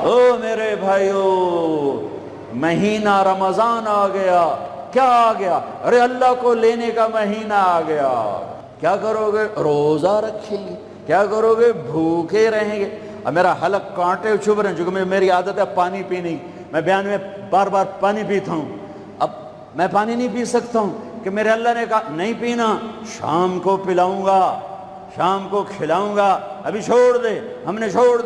او میرے بھائیو، مہینہ رمضان آ گیا. کیا آ گیا؟ ارے اللہ کو لینے کا مہینہ آ گیا. کیا کرو گے؟ روزہ رکھیں گے. کیا کرو گے؟ بھوکے رہیں گے. اب میرا حلق کانٹے چبھ رہے ہیں، چونکہ میری عادت ہے پانی پینے کی. میں بیان میں بار بار پانی پیتا ہوں. اب میں پانی نہیں پی سکتا ہوں کہ میرے اللہ نے کہا نہیں پینا، شام کو پلاؤں گا، شام کو کھلاؤں گا. ابھی چھوڑ دے. ہم نے چھوڑ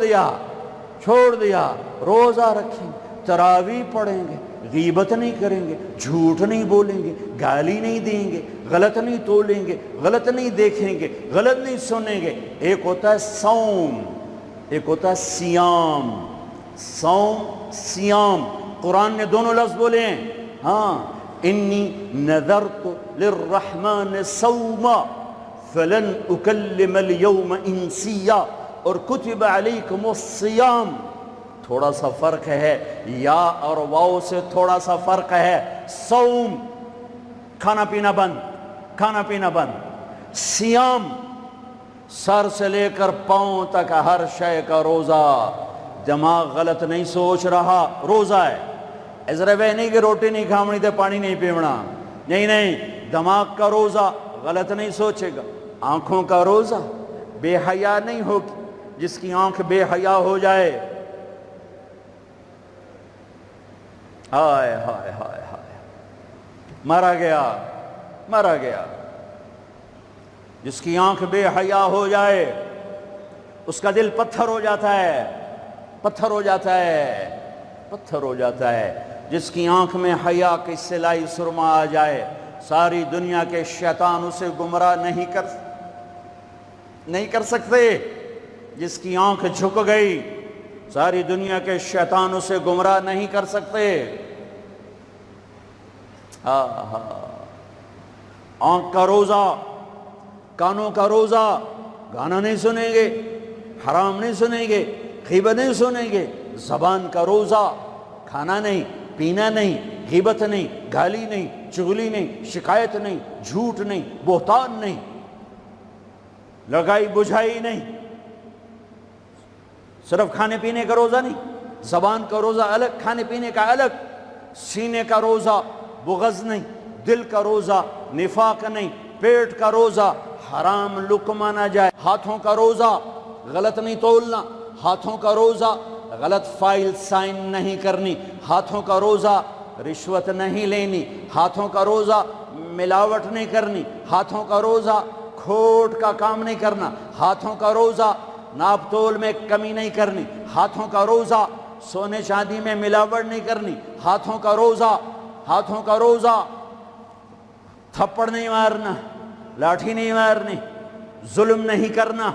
دیا. روزہ رکھیں، تراویح پڑھیں گے، غیبت نہیں کریں گے، جھوٹ نہیں بولیں گے، گالی نہیں دیں گے، غلط نہیں تولیں گے، غلط نہیں دیکھیں گے، غلط نہیں سنیں گے. ایک ہوتا ہے صوم، ایک ہوتا ہے سیام. صوم سیام، قرآن نے دونوں لفظ بولے ہیں. ہاں، انی نذرت للرحمن صوما فلن اکلم اليوم انسیا، اور کتب علیکم الصیام. تھوڑا سا فرق ہے، یا اور واو سے تھوڑا سا فرق ہے. صوم کھانا پینا بند. سیام سر سے لے کر پاؤں تک ہر شے کا روزہ. دماغ غلط نہیں سوچ رہا، روزہ ہے. ازرے بے نہیں کہ روٹی نہیں کھامنی تے پانی نہیں پیونا. نہیں، دماغ کا روزہ غلط نہیں سوچے گا. آنکھوں کا روزہ، بے حیا نہیں ہوگی. جس کی آنکھ بے حیا ہو جائے، ہائے ہائے ہائے ہائے، مرا گیا. جس کی آنکھ بے حیا ہو جائے اس کا دل پتھر ہو جاتا ہے. جس کی آنکھ میں حیا کی سلائی سرما آ جائے، ساری دنیا کے شیطان اسے گمراہ نہیں کر سکتے. جس کی آنکھ جھک گئی، ساری دنیا کے شیطان اسے گمراہ نہیں کر سکتے. آنکھ کا روزہ، کانوں کا روزہ، گانا نہیں سنیں گے، حرام نہیں سنیں گے، غیبت نہیں سنیں گے. زبان کا روزہ، کھانا نہیں، پینا نہیں، غیبت نہیں، گالی نہیں، چغلی نہیں، شکایت نہیں، جھوٹ نہیں، بہتان نہیں، لگائی بجھائی نہیں. صرف کھانے پینے کا روزہ نہیں، زبان کا روزہ الگ، کھانے پینے کا الگ. سینے کا روزہ، بغض نہیں. دل کا روزہ، نفاق نہیں. پیٹ کا روزہ، حرام لقمہ نہ جائے. ہاتھوں کا روزہ، غلط نہیں تولنا. ہاتھوں کا روزہ، غلط فائل سائن نہیں کرنی. ہاتھوں کا روزہ، رشوت نہیں لینی. ہاتھوں کا روزہ، ملاوٹ نہیں کرنی. ہاتھوں کا روزہ، کھوٹ کا کام نہیں کرنا. ہاتھوں کا روزہ، ناپ تول میں کمی نہیں کرنی. ہاتھوں کا روزہ، سونے چاندی میں ملاوٹ نہیں کرنی. ہاتھوں کا روزہ، تھپڑ نہیں مارنا، لاٹھی نہیں مارنی، ظلم نہیں کرنا،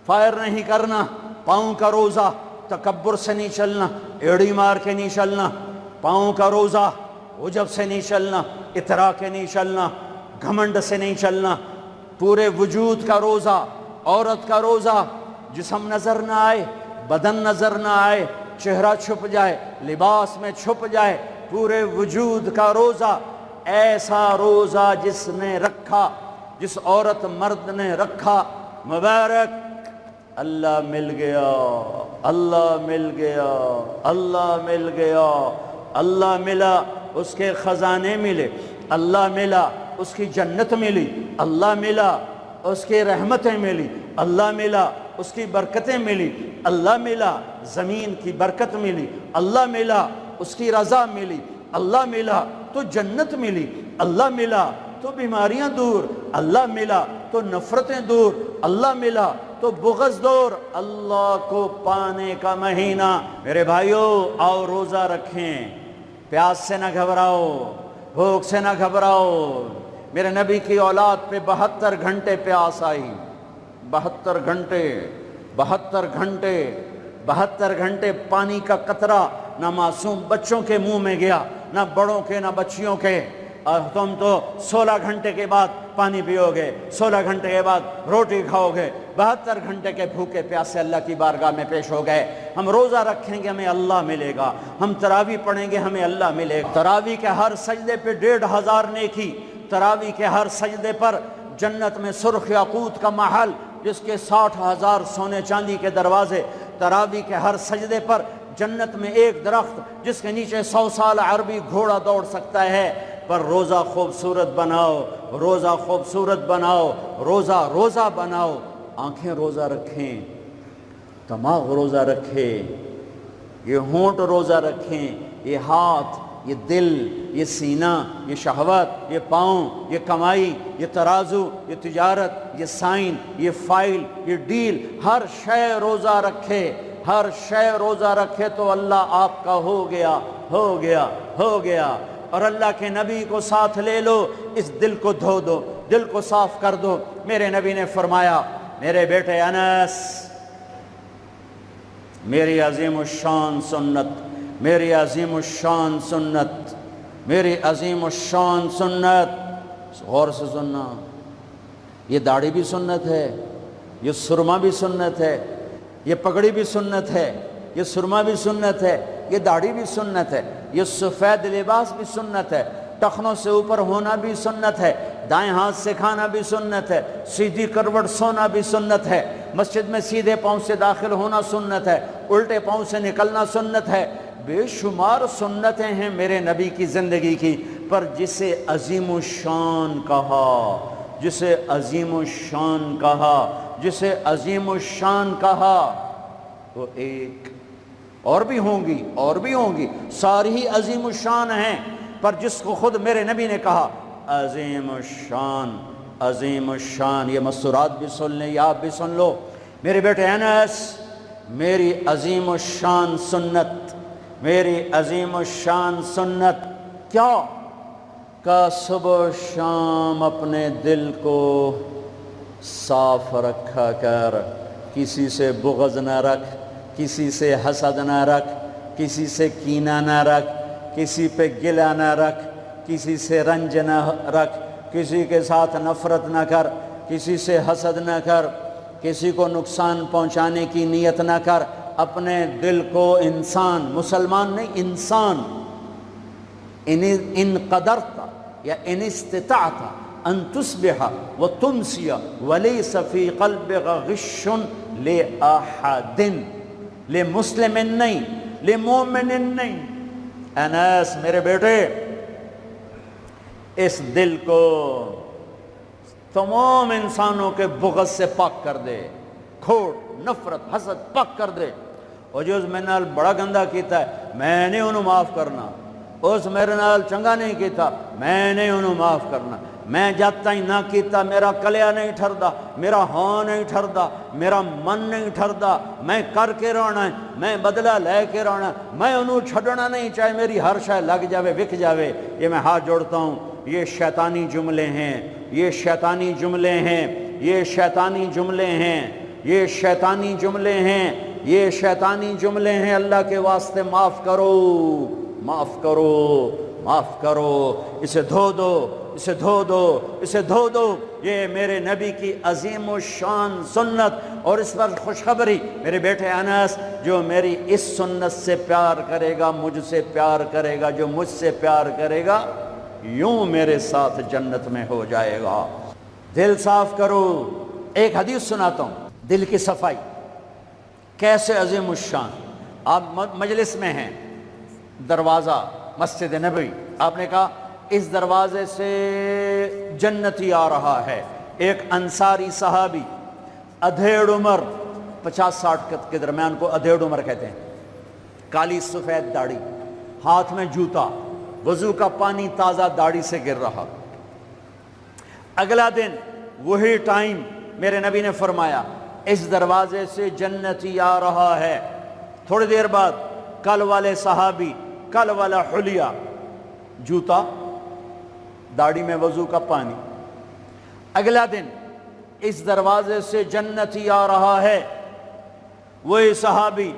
فائر نہیں کرنا. پاؤں کا روزہ، تکبر سے نہیں چلنا، ایڑی مار کے نہیں چلنا. پاؤں کا روزہ، عجب سے نہیں چلنا، اترا کے نہیں چلنا، گھمنڈ سے نہیں چلنا. پورے وجود کا روزہ. عورت کا روزہ، جسم نظر نہ آئے، بدن نظر نہ آئے، چہرہ چھپ جائے، لباس میں چھپ جائے. پورے وجود کا روزہ. ایسا روزہ جس عورت مرد نے رکھا، مبارک. اللہ مل گیا. اللہ ملا، اس کے خزانے ملے. اللہ ملا، اس کی جنت ملی. اللہ ملا، اس کی رحمتیں ملی. اللہ ملا، اس کی برکتیں ملی. اللہ ملا، زمین کی برکت ملی. اللہ ملا، اس کی رضا ملی. اللہ ملا تو جنت ملی. اللہ ملا تو بیماریاں دور. اللہ ملا تو نفرتیں دور. اللہ ملا تو بغض دور. اللہ کو پانے کا مہینہ. میرے بھائیو، آؤ روزہ رکھیں. پیاس سے نہ گھبراؤ، بھوک سے نہ گھبراؤ. میرے نبی کی اولاد پہ 72 گھنٹے پیاس آئی. 72 گھنٹے پانی کا قطرہ نہ معصوم بچوں کے منہ میں گیا، نہ بڑوں کے، نہ بچیوں کے. اور تم تو 16 گھنٹے کے بعد پانی پیو گے، 16 گھنٹے کے بعد روٹی کھاؤ گے. 72 گھنٹے کے بھوکے پیاسے اللہ کی بارگاہ میں پیش ہو گئے. ہم روزہ رکھیں گے، ہمیں اللہ ملے گا. ہم تراویح پڑھیں گے، ہمیں اللہ ملے گا. تراویح کے ہر سجدے پہ 1500 نیکی. تراویح کے ہر سجدے پر جنت میں سرخ یاقوت کا محل، جس کے 60,000 سونے چاندی کے دروازے. تراوی کے ہر سجدے پر جنت میں ایک درخت جس کے نیچے 100 سال عربی گھوڑا دوڑ سکتا ہے، پر روزہ خوبصورت بناؤ، روزہ خوبصورت بناؤ، روزہ روزہ بناؤ، آنکھیں روزہ رکھیں، دماغ روزہ رکھے، یہ ہونٹ روزہ رکھیں، یہ ہاتھ، یہ دل، یہ سینہ، یہ شہوت، یہ پاؤں، یہ کمائی، یہ ترازو، یہ تجارت، یہ سائن، یہ فائل، یہ ڈیل، ہر شے روزہ رکھے، ہر شے روزہ رکھے تو اللہ آپ کا ہو گیا، ہو گیا، ہو گیا۔ اور اللہ کے نبی کو ساتھ لے لو، اس دل کو دھو دو، دل کو صاف کر دو۔ میرے نبی نے فرمایا، میرے بیٹے انس، میری عظیم الشان سنت، میری عظیم الشان سنت، میری عظیم الشان سنت، غور سے سننا، یہ داڑھی بھی سنت ہے، یہ سرما بھی سنت ہے، یہ پگڑی بھی سنت ہے، یہ سرما بھی سنت ہے، یہ داڑھی بھی سنت ہے، یہ سفید لباس بھی سنت ہے، ٹخنوں سے اوپر ہونا بھی سنت ہے، دائیں ہاتھ سے کھانا بھی سنت ہے، سیدھی کروٹ سونا بھی سنت ہے، مسجد میں سیدھے پاؤں سے داخل ہونا سنت ہے، الٹے پاؤں سے نکلنا سنت ہے۔ بے شمار سنتیں ہیں میرے نبی کی زندگی کی، پر جسے عظیم الشان کہا، جسے عظیم الشان کہا، جسے عظیم الشان کہا، وہ ایک اور بھی ہوں گی، اور بھی ہوں گی، ساری ہی عظیم الشان ہیں، پر جس کو خود میرے نبی نے کہا عظیم الشان، عظیم الشان، یہ مستورات بھی سن لیں یا آپ بھی سن لو، میرے بیٹے انس، میری عظیم الشان سنت، میری عظیم الشان سنت کیا؟ کہ صبح و شام اپنے دل کو صاف رکھا کر، کسی سے بغض نہ رکھ، کسی سے حسد نہ رکھ، کسی سے کینہ نہ رکھ، کسی پہ گلہ نہ رکھ، کسی سے رنج نہ رکھ، کسی کے ساتھ نفرت نہ کر، کسی سے حسد نہ کر، کسی کو نقصان پہنچانے کی نیت نہ کر، اپنے دل کو انسان، مسلمان نہیں انسان، ان قدرت یا ان استطاعت ان تصبح وتمسی ولیس فی قلبک غش لأحد، لمسلم نہیں، لمومن نہیں۔ انس میرے بیٹے، اس دل کو تمام انسانوں کے بغض سے پاک کر دے، کھوٹ، نفرت، حسد پاک کر دے۔ اور جو اس میرے نال بڑا گندہ کیتا ہے میں نے انہوں معاف کرنا، اس میرے نال چنگا نہیں کیتا میں نے انہوں معاف کرنا، میں جب تائیں نہ کیتا میرا کلیا نہیں ٹھردا، میرا ہاں نہیں ٹھردا، میرا من نہیں ٹھردا، میں کر کے رہنا ہے، میں بدلہ لے کے رہنا ہے، میں انہوں چھڑنا نہیں، چاہے میری ہر شے لگ جاوے وک جاوے۔ یہ میں ہاتھ جوڑتا ہوں، یہ شیطانی جملے ہیں، یہ شیطانی جملے ہیں، یہ شیطانی جملے ہیں، یہ شیطانی جملے ہیں، یہ شیطانی جملے ہیں۔ اللہ کے واسطے معاف کرو، معاف کرو، معاف کرو، اسے دھو دو، اسے دھو دو، اسے دھو دو۔ یہ میرے نبی کی عظیم الشان سنت، اور اس پر خوشخبری میرے بیٹے انس، جو میری اس سنت سے پیار کرے گا مجھ سے پیار کرے گا، جو مجھ سے پیار کرے گا یوں میرے ساتھ جنت میں ہو جائے گا۔ دل صاف کرو۔ ایک حدیث سناتا ہوں، دل کی صفائی کیسے عظیم الشان۔ آپ مجلس میں ہیں، دروازہ مسجد نبوی، آپ نے کہا اس دروازے سے جنتی آ رہا ہے۔ ایک انصاری صحابی، ادھیڑ عمر، 50-60 کے درمیان کو ادھیڑ عمر کہتے ہیں، کالی سفید داڑھی، ہاتھ میں جوتا، وضو کا پانی تازہ داڑھی سے گر رہا۔ اگلا دن وہی ٹائم میرے نبی نے فرمایا اس دروازے سے جنتی آ رہا ہے۔ تھوڑی دیر بعد کل والے صحابی، کل والا حلیہ، جوتا، داڑھی میں وضو کا پانی۔ اگلا دن اس دروازے سے جنتی آ رہا ہے، وہی صحابی،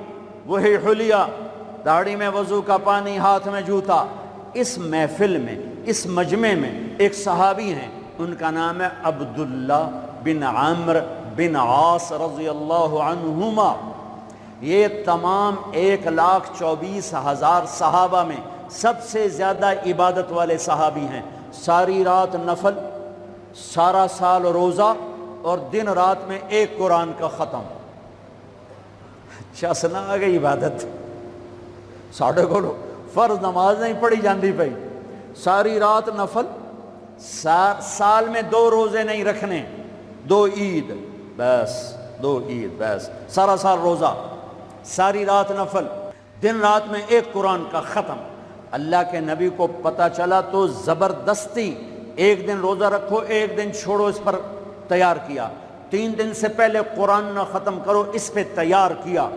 وہی حلیہ، داڑھی میں وضو کا پانی، ہاتھ میں جوتا۔ اس محفل میں، اس مجمع میں ایک صحابی ہیں، ان کا نام ہے عبداللہ بن عمرو بن عاص رضی اللہ عنہما۔ یہ تمام 1,24,000 صحابہ میں سب سے زیادہ عبادت والے صحابی ہیں۔ ساری رات نفل، سارا سال روزہ، اور دن رات میں ایک قرآن کا ختم، شاسنا آ گئی عبادت ساڑھے کو فرض نماز نہیں پڑھی جاندی پئی، ساری رات نفل، سال میں 2 روزے نہیں رکھنے، 2 عید بس، 2 عید بس، سارا سال روزہ، ساری رات نفل، دن رات میں 1 قرآن کا ختم۔ اللہ کے نبی کو پتہ چلا تو زبردستی 1 دن روزہ رکھو 1 دن چھوڑو اس پر تیار کیا، 3 دن سے پہلے قرآن نہ ختم کرو اس پہ تیار کیا،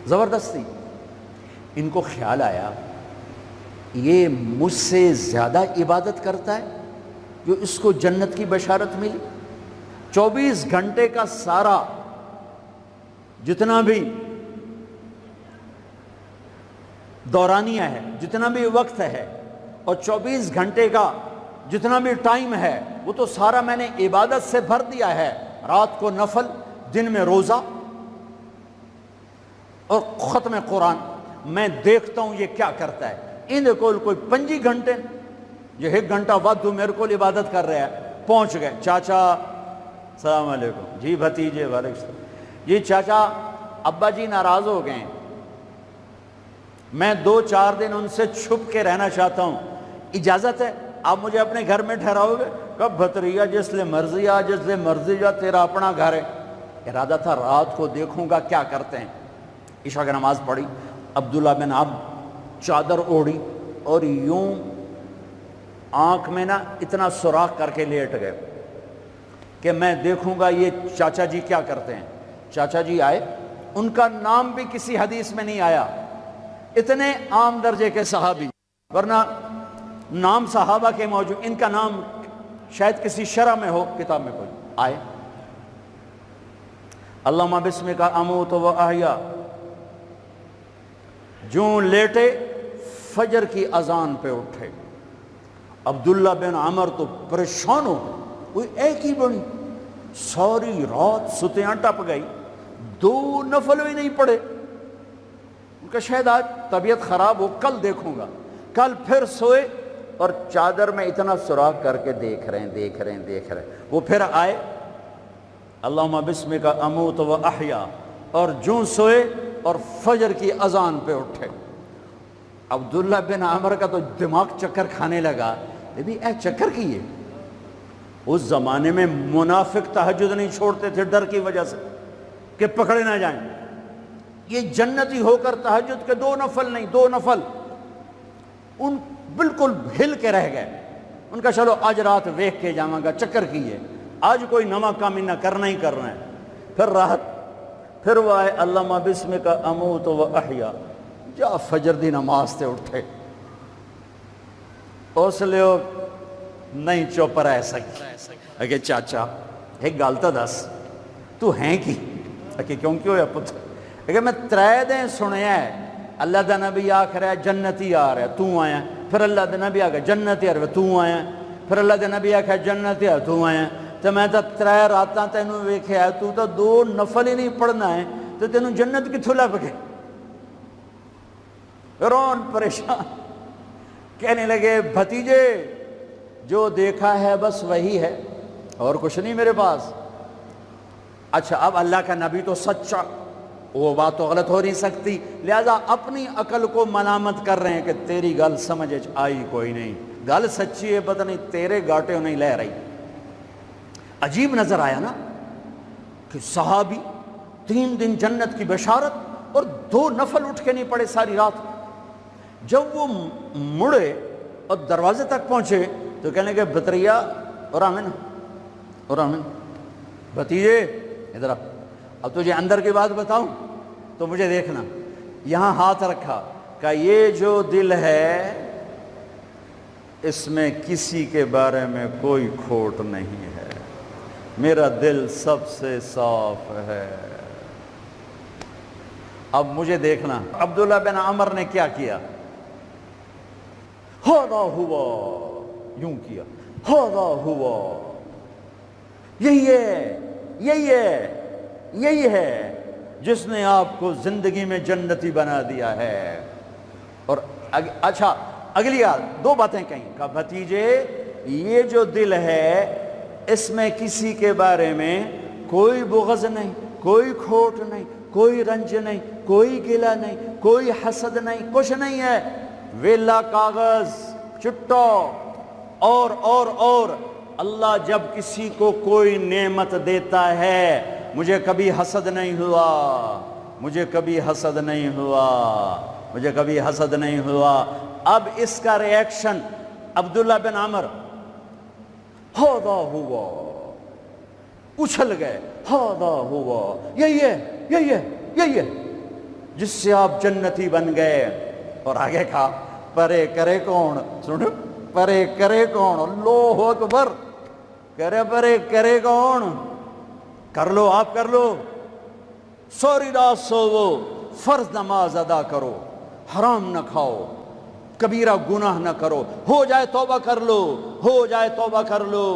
زبردستی۔ ان کو خیال آیا یہ مجھ سے زیادہ عبادت کرتا ہے جو اس کو جنت کی بشارت ملی۔ 24 گھنٹے کا سارا جتنا بھی دورانیہ ہے، جتنا بھی وقت ہے، اور 24 گھنٹے کا جتنا بھی ٹائم ہے وہ تو سارا میں نے عبادت سے بھر دیا ہے، رات کو نفل، دن میں روزہ اور ختم قرآن۔ میں دیکھتا ہوں یہ کیا کرتا ہے۔ ان کو کوئی 25 گھنٹے جو 1 گھنٹہ وادو میرے کو عبادت کر رہا ہے، پہنچ گئے۔ چاچا السلام علیکم جی، بھتیجے وعلیکم السلام جی، چاچا ابا جی ناراض ہو گئے، میں 2-4 دن ان سے چھپ کے رہنا چاہتا ہوں، اجازت ہے؟ آپ مجھے اپنے گھر میں ٹھہراؤ گے؟ کب بھتریا جس لئے مرضی آ، جس لئے مرضی جا، تیرا اپنا گھر ہے۔ ارادہ تھا رات کو دیکھوں گا کیا کرتے ہیں۔ عشاء کی نماز پڑھی، عبداللہ بن عمرو چادر اوڑھی اور یوں آنکھ میں نا اتنا سوراخ کر کے لیٹ گئے کہ میں دیکھوں گا یہ چاچا جی کیا کرتے ہیں۔ چاچا جی آئے، ان کا نام بھی کسی حدیث میں نہیں آیا، اتنے عام درجے کے صحابی، ورنہ نام صحابہ کے موجود، ان کا نام شاید کسی شرح میں ہو، کتاب میں کوئی۔ آئے، اللہم بسمک اموت و احیا، جوں لیٹے فجر کی اذان پہ اٹھے۔ عبداللہ بن عمر تو پریشان ہو گئے، کوئی ایک ہی بڑی، ساری رات ستیاں ٹپ گئی، 2 نفل بھی نہیں پڑے۔ ان کا شاید آج طبیعت خراب ہو، کل دیکھوں گا۔ کل پھر سوئے اور چادر میں اتنا سوراخ کر کے دیکھ رہے ہیں۔ وہ پھر آئے، اللہم بسمک اموت و احیا، اور جوں سوئے اور فجر کی اذان پہ اٹھے۔ عبداللہ بن عمر کا تو دماغ چکر کھانے لگا، اے چکر کیے۔ اس زمانے میں منافق تہجد نہیں چھوڑتے تھے ڈر کی وجہ سے کہ پکڑے نہ جائیں۔ یہ جنتی ہو کر تہجد کے 2 نفل نہیں، 2 نفل، ان بالکل ہل کے رہ گئے۔ ان کا چلو آج رات ویکھ کے جاواں گا، چکر کیے، آج کوئی نواں کام نہ کرنا ہی کرنا ہے۔ پھر راحت، پھر وہ آئے، اللہم بسمک اموت و احیا، جا فجر دی نماز تے اٹھے۔ اس لیے نہیں چپ رہ سکتے۔ اگے چاچا ایک گل تو دس، تو ہیں کی؟ اگے کیوں ہویا پتر؟ اگے میں 3 دن سنیا ہے اللہ دا نبی آکھ رہا ہے جنتی آ رہا ہے، تو آیا۔ پھر اللہ دا نبی آکھ جنتی آ رہا ہے، تو آیا۔ پھر اللہ دا نبی آکھ جنتی آ رہا ہے، تو آیا۔ تو میں تو 3 راتاں تینوں ویکھیا ہے، تو 2 نفل ہی نہیں پڑھنا ہے، تو تینوں جنت کتھوں لب گئے؟ رون پریشان، کہنے لگے بھتیجے جو دیکھا ہے بس وہی ہے، اور کچھ نہیں میرے پاس۔ اچھا اب اللہ کا نبی تو سچا، وہ بات تو غلط ہو نہیں سکتی، لہذا اپنی عقل کو ملامت کر رہے ہیں کہ تیری گل سمجھ آئی کوئی نہیں، گل سچی ہے، پتہ نہیں تیرے گاٹے نہیں لے رہی۔ عجیب نظر آیا نا کہ صحابی 3 دن جنت کی بشارت اور 2 نفل اٹھ کے نہیں پڑے ساری رات۔ جب وہ مڑے اور دروازے تک پہنچے تو کہنے لگے بطریہ اور آمن بھتیجے ادھر اب تجھے اندر کی بات بتاؤں تو مجھے دیکھنا۔ یہاں ہاتھ رکھا، کہ یہ جو دل ہے اس میں کسی کے بارے میں کوئی کھوٹ نہیں ہے، میرا دل سب سے صاف ہے۔ اب مجھے دیکھنا عبداللہ بن عمر نے کیا کیا، ہاذا ہوا، یوں کیا، ہاذا ہوا، یہی ہے جس نے آپ کو زندگی میں جنتی بنا دیا ہے۔ اور اچھا اگلی 2 باتیں کہیں، کہا بھتیجے یہ جو دل ہے اس میں کسی کے بارے میں کوئی بغض نہیں، کوئی کھوٹ نہیں، کوئی رنج نہیں، کوئی گلہ نہیں، کوئی حسد نہیں، کچھ نہیں ہے، ویلا کاغذ چٹا۔ اور اللہ جب کسی کو کوئی نعمت دیتا ہے، مجھے کبھی حسد نہیں ہوا، مجھے کبھی حسد نہیں ہوا، مجھے کبھی حسد نہیں ہوا۔ اب اس کا ری ایکشن عبداللہ بن عمر، ہاذا ہوا، اچھل گئے، ہاذا ہوا، یہی ہے جس سے آپ جنتی بن گئے۔ اور آگے کہا پرے کرے کون، سنو، پرے کرے کون، اللہ اکبر، کرے پرے کرے کون، کر لو آپ، کر لو، سوری رات سوو، فرض نماز ادا کرو، حرام نہ کھاؤ، کبیرہ گناہ نہ کرو، ہو جائے توبہ کر لو، ہو جائے توبہ کر لو۔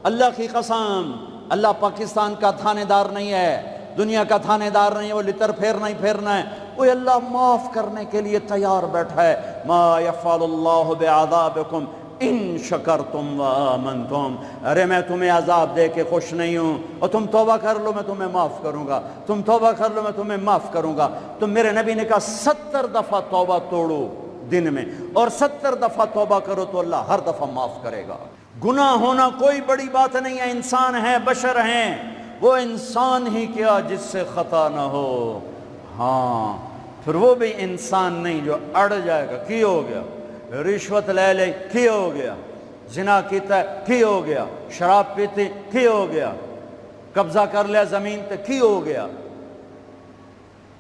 اللہ کی قسم، اللہ پاکستان کا تھانے دار نہیں ہے، دنیا کا تھانے دار نہیں ہے، وہ لتر پھیرنا ہی پھیرنا ہے، وہ اللہ معاف کرنے کے لیے تیار بیٹھا ہے۔ ما یفعل اللہ بعذابکم ان شکرتم وآمنتم، ارے میں تمہیں عذاب دے کے خوش نہیں ہوں، اور تم توبہ کر لو میں تمہیں معاف کروں گا، تم توبہ کر لو میں تمہیں معاف کروں گا۔ تو میرے نبی نے کہا 70 دفعہ توبہ توڑو دن میں، اور 70 دفعہ توبہ کرو تو اللہ ہر دفعہ معاف کرے گا۔ گناہ ہونا کوئی بڑی بات نہیں ہے، انسان ہیں، بشر ہیں، وہ انسان ہی کیا جس سے خطا نہ ہو، ہاں پھر وہ بھی انسان نہیں جو اڑ جائے گا، کی ہو گیا، رشوت لے لے کی ہو گیا، زنا کیتا ہے کی ہو گیا، شراب پیتے کی ہو گیا، قبضہ کر لیا زمین تے کی ہو گیا۔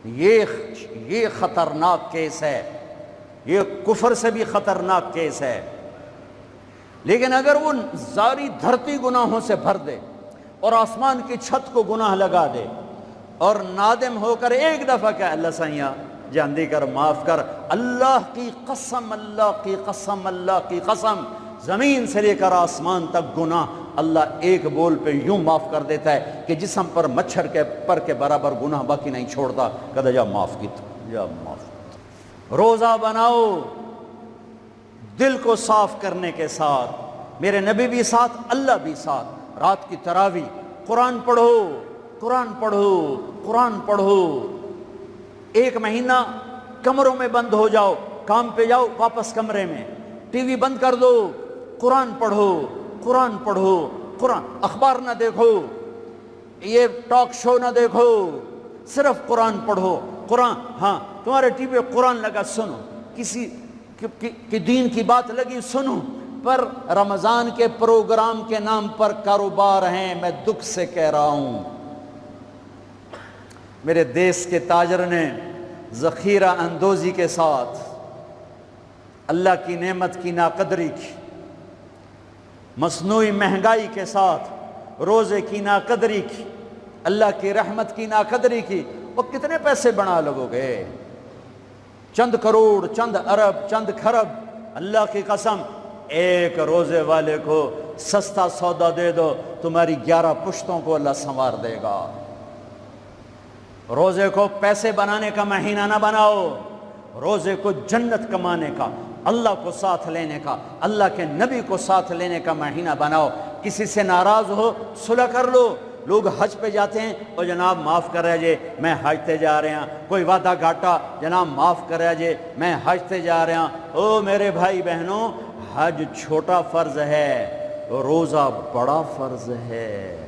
یہ خطرناک کیس ہے، یہ کفر سے بھی خطرناک کیس ہے۔ لیکن اگر وہ ساری دھرتی گناہوں سے بھر دے اور آسمان کی چھت کو گناہ لگا دے اور نادم ہو کر ایک دفعہ کہ اللہ سائیاں جاندی کر، معاف کر، اللہ کی قسم، اللہ کی قسم، اللہ کی قسم، زمین سے لے کر آسمان تک گناہ اللہ ایک بول پہ یوں معاف کر دیتا ہے کہ جسم پر مچھر کے پر کے برابر گناہ باقی نہیں چھوڑتا، کہتا جا معاف کی، جا معاف کی۔ روزہ بناؤ دل کو صاف کرنے کے ساتھ، میرے نبی بھی ساتھ، اللہ بھی ساتھ، رات کی تراویح، قرآن پڑھو، قرآن پڑھو، قرآن پڑھو، ایک مہینہ کمروں میں بند ہو جاؤ، کام پہ جاؤ واپس کمرے میں، ٹی وی بند کر دو، قرآن پڑھو، قرآن پڑھو، قرآن، اخبار نہ دیکھو، یہ ٹاک شو نہ دیکھو، صرف قرآن پڑھو، قرآن، ہاں تمہارے ٹی وی قرآن لگا سنو، کسی کی دین کی بات لگی سنو، پر رمضان کے پروگرام کے نام پر کاروبار ہیں، میں دکھ سے کہہ رہا ہوں۔ میرے دیس کے تاجر نے ذخیرہ اندوزی کے ساتھ اللہ کی نعمت کی ناقدری کی، مصنوعی مہنگائی کے ساتھ روزے کی ناقدری کی، اللہ کی رحمت کی ناقدری کی، وہ کتنے پیسے بنا لگو گے، چند کروڑ، چند ارب، چند کھرب، اللہ کی قسم ایک روزے والے کو سستا سودا دے دو، تمہاری 11 پشتوں کو اللہ سنوار دے گا۔ روزے کو پیسے بنانے کا مہینہ نہ بناؤ، روزے کو جنت کمانے کا، اللہ کو ساتھ لینے کا، اللہ کے نبی کو ساتھ لینے کا مہینہ بناؤ۔ کسی سے ناراض ہو صلح کر لو، لوگ حج پہ جاتے ہیں، اور جناب معاف کر رہے جے میں حج تے جا رہے ہیں، کوئی وعدہ گھاٹا، جناب معاف کر رہے جے میں حج تے جا رہے ہیں۔ او میرے بھائی بہنوں، حج چھوٹا فرض ہے، روزہ بڑا فرض ہے،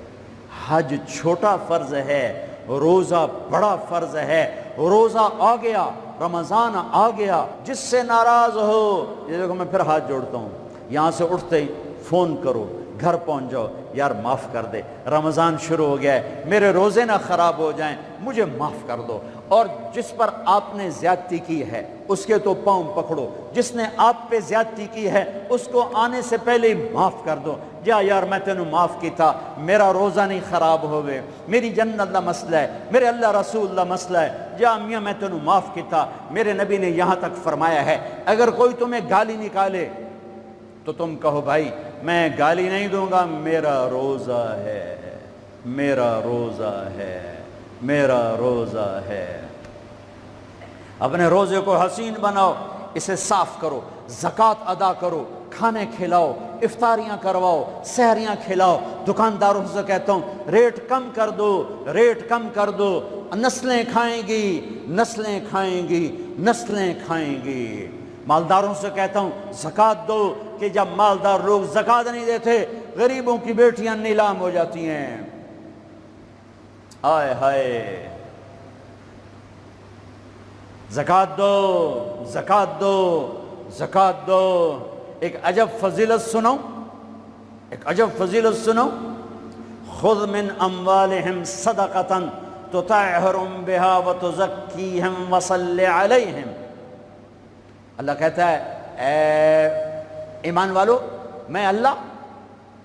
حج چھوٹا فرض ہے، روزہ بڑا فرض ہے۔ روزہ آ گیا، رمضان آ گیا، جس سے ناراض ہو، یہ دیکھو میں پھر ہاتھ جوڑتا ہوں، یہاں سے اٹھتے ہی فون کرو، گھر پہنچ جاؤ، یار معاف کر دے، رمضان شروع ہو گیا ہے، میرے روزے نہ خراب ہو جائیں، مجھے معاف کر دو۔ اور جس پر آپ نے زیادتی کی ہے اس کے تو پاؤں پکڑو، جس نے آپ پہ زیادتی کی ہے اس کو آنے سے پہلے ہی معاف کر دو، جا یار میں تینوں معاف کی تھا، میرا روزہ نہیں خراب ہوئے، میری جنت دا مسئلہ ہے، میرے اللہ رسول دا مسئلہ ہے، جا میاں میں تینوں معاف کی تھا۔ میرے نبی نے یہاں تک فرمایا ہے اگر کوئی تمہیں گالی نکالے تو تم کہو بھائی میں گالی نہیں دوں گا، میرا روزہ ہے، میرا روزہ ہے، میرا روزہ ہے۔ اپنے روزے کو حسین بناؤ، اسے صاف کرو، زکوٰۃ ادا کرو، کھانے کھلاؤ، افطاریاں کرواؤ، سحریاں کھلاؤ۔ دکانداروں سے کہتا ہوں ریٹ کم کر دو، ریٹ کم کر دو، نسلیں کھائیں گی، نسلیں کھائیں گی، نسلیں کھائیں گی۔ مالداروں سے کہتا ہوں زکوٰۃ دو، کہ جب مالدار لوگ زکوٰۃ نہیں دیتے غریبوں کی بیٹیاں نیلام ہو جاتی ہیں۔ آئے ہائے، زکوٰۃ دو، زکوٰۃ دو، زکوٰۃ دو۔ ایک عجب فضیلت سنو، ایک عجب فضیلت سنو، خذ من اموالہم صدقۃ تطہرہم بہا وتزکیہم وصلی علیہم۔ اللہ کہتا ہے اے ایمان والو، میں اللہ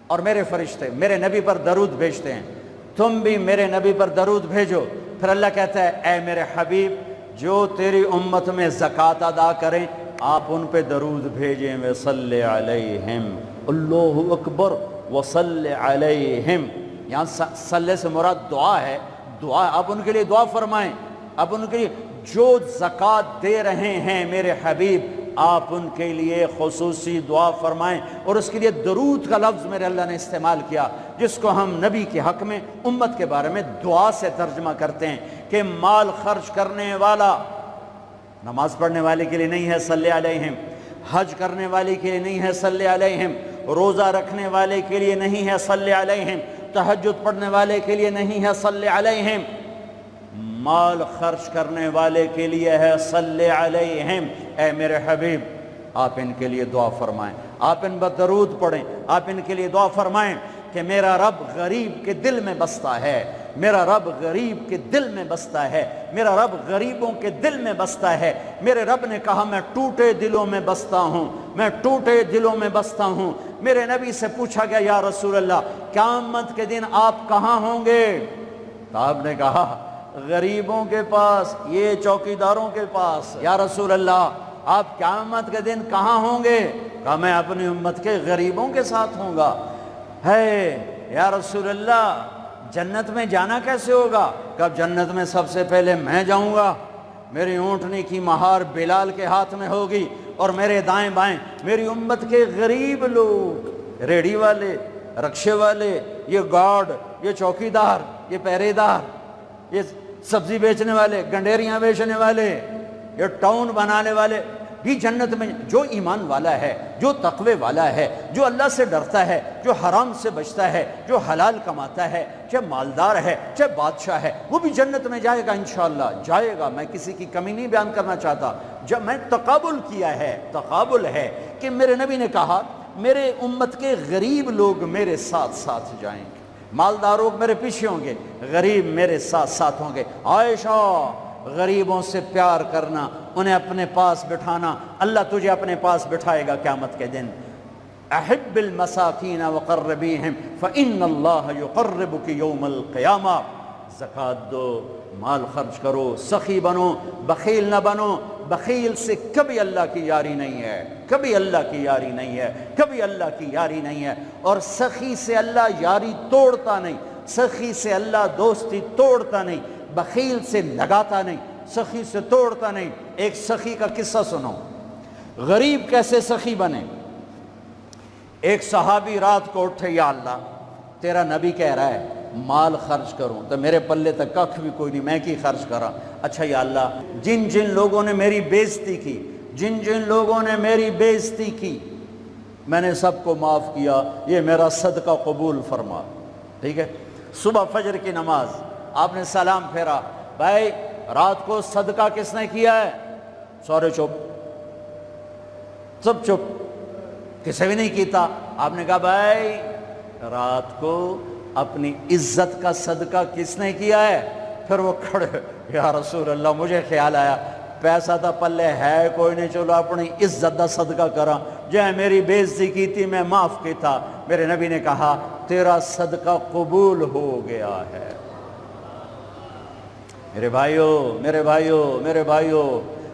اور میرے فرشتے میرے نبی پر درود بھیجتے ہیں، تم بھی میرے نبی پر درود بھیجو۔ پھر اللہ کہتا ہے اے میرے حبیب، جو تیری امت میں زکوٰۃ ادا کریں آپ ان پہ درود بھیجیں، وصلی علیہم، اللہ اکبر، وصلی علیہم۔ یہاں صلی سے مراد دعا ہے، دعا، آپ ان کے لیے دعا فرمائیں، آپ ان کے لیے جو زکوٰۃ دے رہے ہیں میرے حبیب آپ ان کے لیے خصوصی دعا فرمائیں۔ اور اس کے لیے درود کا لفظ میرے اللہ نے استعمال کیا، جس کو ہم نبی کے حق میں امت کے بارے میں دعا سے ترجمہ کرتے ہیں، کہ مال خرچ کرنے والا نماز پڑھنے والے کے لیے نہیں ہے صلی علیہم، حج کرنے والے کے لیے نہیں ہے صلی علیہم، روزہ رکھنے والے کے لیے نہیں ہے صلی علیہم، تہجد پڑھنے والے کے لیے نہیں ہے صلی علیہم، مال خرچ کرنے والے کے لیے ہے صلی علیہم۔ اے میرے حبیب آپ ان کے لیے دعا فرمائیں، آپ ان پر درود پڑھیں، آپ ان کے لیے دعا فرمائیں کہ میرا رب غریب کے دل میں بستا ہے، میرا رب غریب کے دل میں بستا ہے، میرا رب غریبوں کے دل میں بستا ہے۔ میرے رب نے کہا میں ٹوٹے دلوں میں بستا ہوں، میں ٹوٹے دلوں میں بستا ہوں۔ میرے نبی سے پوچھا گیا یا رسول اللہ قیامت کے دن آپ کہاں ہوں گے؟ تو آپ نے کہا غریبوں کے پاس، یہ چوکیداروں کے پاس۔ یا رسول اللہ آپ قیامت کے دن کہاں ہوں گے؟ کہا میں اپنی امت کے غریبوں کے ساتھ ہوں گا۔ ہے یا رسول اللہ جنت میں جانا کیسے ہوگا؟ کب جنت میں سب سے پہلے میں جاؤں گا، میری اونٹنی کی مہار بلال کے ہاتھ میں ہوگی، اور میرے دائیں بائیں میری امت کے غریب لوگ، ریڑھی والے، رکشے والے، یہ گارڈ، یہ چوکیدار، یہ پہرے دار، یہ سبزی بیچنے والے، گنڈیریاں بیچنے والے، یہ ٹاؤن بنانے والے بھی جنت میں۔ جو ایمان والا ہے، جو تقوی والا ہے، جو اللہ سے ڈرتا ہے، جو حرام سے بچتا ہے، جو حلال کماتا ہے، چاہے مالدار ہے چاہے بادشاہ ہے، وہ بھی جنت میں جائے گا انشاءاللہ، جائے گا۔ میں کسی کی کمی نہیں بیان کرنا چاہتا، جب میں تقابل کیا ہے، تقابل ہے کہ میرے نبی نے کہا میرے امت کے غریب لوگ میرے ساتھ ساتھ جائیں گے، مالدار لوگ میرے پیچھے ہوں گے، غریب میرے ساتھ ساتھ ہوں گے۔ عائشہ غریبوں سے پیار کرنا، انہیں اپنے پاس بٹھانا، اللہ تجھے اپنے پاس بٹھائے گا قیامت کے دن۔ احب المساکین وقربیہم فإن اللہ یقربک یوم القیامہ۔ زکوٰۃ دو، مال خرچ کرو، سخی بنو، بخیل نہ بنو۔ بخیل سے کبھی اللہ کی یاری نہیں ہے، کبھی اللہ کی یاری نہیں ہے، کبھی اللہ کی یاری نہیں ہے۔ اور سخی سے اللہ یاری توڑتا نہیں، سخی سے اللہ دوستی توڑتا نہیں، بخیل سے لگاتا نہیں، سخی سے توڑتا نہیں۔ ایک سخی کا قصہ سنو، غریب کیسے سخی بنے۔ ایک صحابی رات کو اٹھے، یا اللہ تیرا نبی کہہ رہا ہے مال خرچ کروں تو میرے پلے تک ککھ بھی کوئی نہیں، میں کی خرچ کرا۔ اچھا یا اللہ جن جن لوگوں نے میری بےزتی کی، جن جن لوگوں نے میری بےزتی کی میں نے سب کو معاف کیا، یہ میرا صدقہ قبول فرما۔ ٹھیک ہے، صبح فجر کی نماز آپ نے سلام پھیرا، بھائی رات کو صدقہ کس نے کیا ہے؟ سارے چپ، سب چپ، کسی بھی نہیں کیتا۔ آپ نے کہا بھائی رات کو اپنی عزت کا صدقہ کس نے کیا ہے؟ پھر وہ کھڑے، یا رسول اللہ مجھے خیال آیا پیسہ تھا پلے ہے کوئی نہیں، چلو اپنی عزت دا صدقہ کرا، جے میری بےزتی کی تھی میں معاف کی تھا۔ میرے نبی نے کہا تیرا صدقہ قبول ہو گیا ہے۔ میرے بھائیو، میرے بھائیو، میرے بھائیو،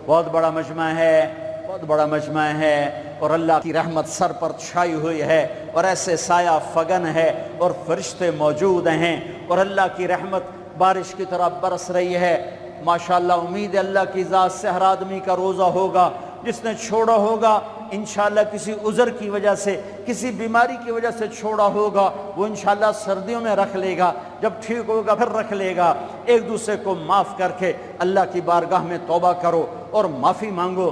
بہت بڑا مجمع ہے، بہت بڑا مجمع ہے، اور اللہ کی رحمت سر پر چھائی ہوئی ہے، اور ایسے سایہ فگن ہے، اور فرشتے موجود ہیں، اور اللہ کی رحمت بارش کی طرح برس رہی ہے۔ ماشاءاللہ امید ہے اللہ کی ذات سے ہر آدمی کا روزہ ہوگا، جس نے چھوڑا ہوگا انشاءاللہ کسی عذر کی وجہ سے، کسی بیماری کی وجہ سے چھوڑا ہوگا، وہ انشاءاللہ سردیوں میں رکھ لے گا، جب ٹھیک ہوگا پھر رکھ لے گا۔ ایک دوسرے کو معاف کر کے اللہ کی بارگاہ میں توبہ کرو اور معافی مانگو۔